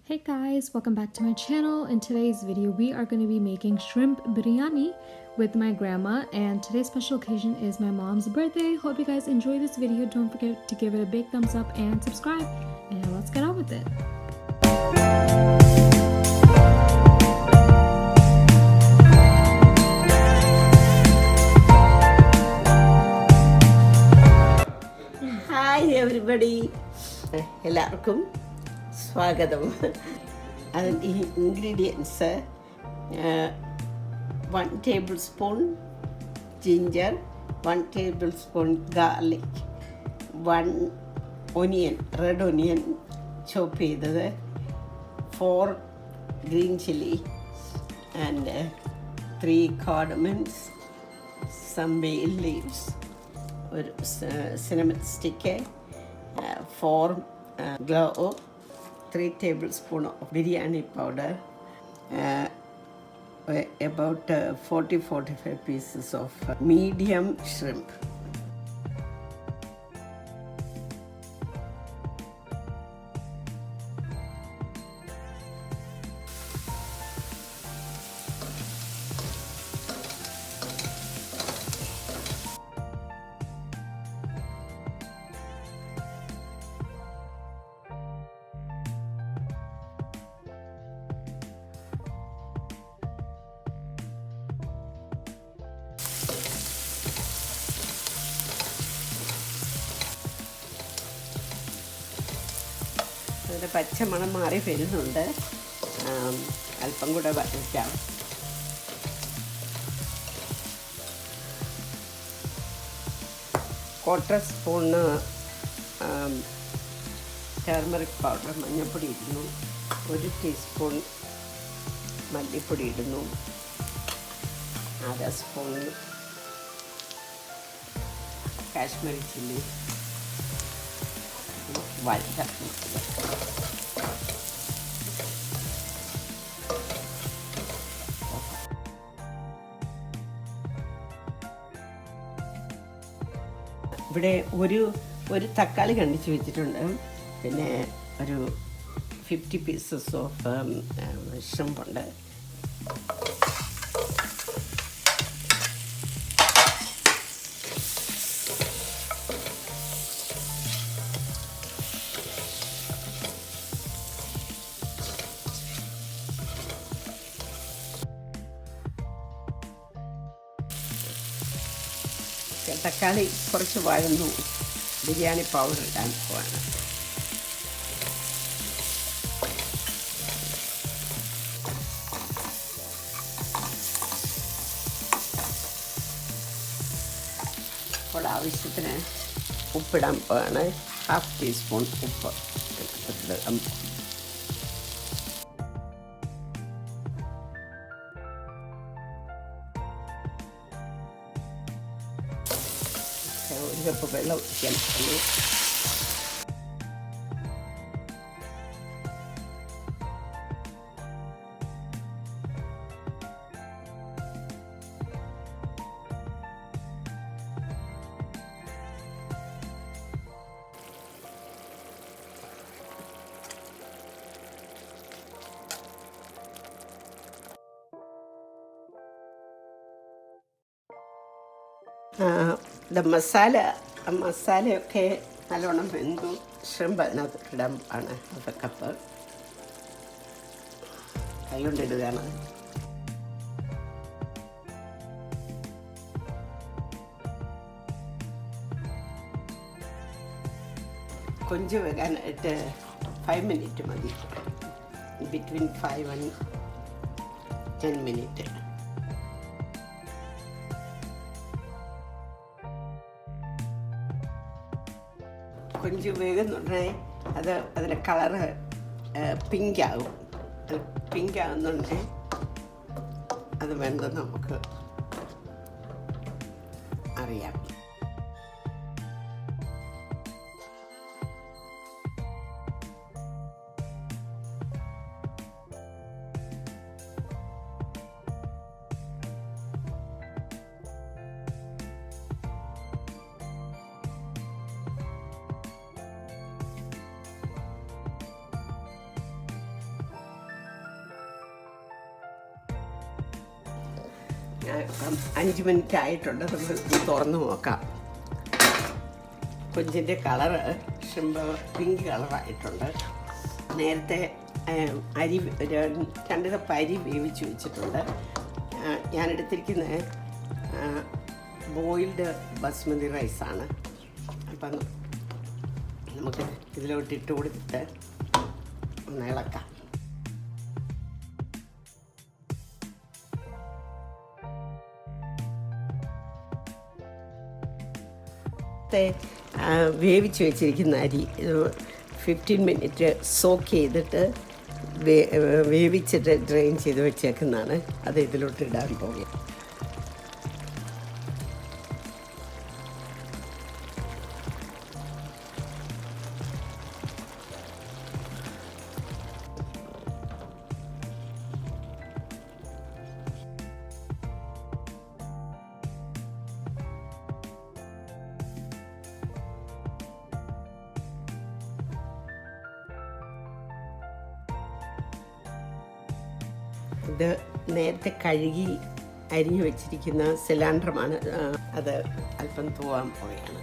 Hey guys, welcome back to my channel. In today's video, we are going to be making shrimp biryani with my grandma, and today's special occasion is my mom's birthday. Hope you guys enjoy this video. Don't forget to give it a big thumbs up and subscribe, and let's get on with it. Hi everybody, എല്ലാവർക്കും സ്വാഗതം. അതിൻ്റെ ingredients 1 tablespoon ginger, 1 tablespoon garlic, 1 onion, red onion chop ചെയ്തത്, 4 green chili and 3 cardamoms, some bay leaves, ഒരു cinnamon stick, 4 clove, 3 tablespoon of biryani powder, about 40-45 pieces of medium shrimp. അതിൻ്റെ പച്ചമണം മാറി വരുന്നുണ്ട്, അല്പം കൂടെ വയ്ക്കാം. ക്വാർട്ടർ സ്പൂണ് ടർമറിക് പൗഡർ, മഞ്ഞൾപ്പൊടി ഇടുന്നു, 1 ടീസ്പൂൺ മല്ലിപ്പൊടി ഇടുന്നു, 1/2 സ്പൂൺ കാശ്മീരി ചില്ലി വഴറ്റാം. ഇവിടെ ഒരു തക്കാളി കണ്ടിച്ച് വെച്ചിട്ടുണ്ട്, പിന്നെ ഒരു 50 പീസസ് ഓഫ് ഷ്രിമ്പുണ്ട്. തക്കാളി കുറച്ച് വഴന്നു, ബിരിയാണി പൗഡർ ഇടാൻ പോവാണ്. അപ്പോൾ ആവശ്യത്തിന് ഉപ്പിടാൻ പോവാണ്. 1/2 ടീസ്പൂൺ ഉപ്പ് ഇടാം. ഒരു കപ്പ് വെള്ളം ഒഴിക്കണം. മസാലയൊക്കെ നല്ലോണം വെന്തു. ഷ്രിമ്പ് അതിനകത്ത് ഇടാൻ ആണ്. 1/2 കപ്പ് കൈ കൊണ്ടിടുകയാണ്. കൊഞ്ച് വെക്കാനായിട്ട് 5 മിനിറ്റ് മതി, ബിറ്റ്വീൻ 5 and 10 മിനിറ്റ്. കൊഞ്ച് വേകുന്നുണ്ടേ അതിൻ്റെ കളറ് പിങ്കാകും. പിങ്കാകുന്നുണ്ടേ അത് വേണ്ടത് നമുക്ക് അറിയാം. ഇപ്പം 5 മിനിറ്റ് ആയിട്ടുണ്ട്. നമുക്ക് തുറന്ന് നോക്കാം. കൊഞ്ചിൻ്റെ കളറ് ഷ്രിമ്പ് പിങ്ക് കളറായിട്ടുണ്ട്. നേരത്തെ അരി 2 കപ്പ് അരി വേവിച്ച് വെച്ചിട്ടുണ്ട്. ഞാനെടുത്തിരിക്കുന്ന ബോയിൽഡ് ബസ്മതി റൈസാണ്. അപ്പം നമുക്ക് ഇതിലോട്ട് ഇട്ട് കൊടുത്തിട്ട് ഒന്ന് ഇളക്കാം. വേവിച്ച് വെച്ചിരിക്കുന്ന അരി 15 മിനിറ്റ് സോക്ക് ചെയ്തിട്ട് വേവിച്ചിട്ട് ഡ്രെയിൻ ചെയ്ത് വെച്ചേക്കുന്നതാണ്. അത് ഇതിലോട്ട് ഇടാൻ പോകും. ഇത് നേരത്തെ കഴുകി അരിഞ്ഞു വെച്ചിരിക്കുന്ന സിലിണ്ടറുമാണ്. അത് അല്പം തൂവാൻ പോവുകയാണ്.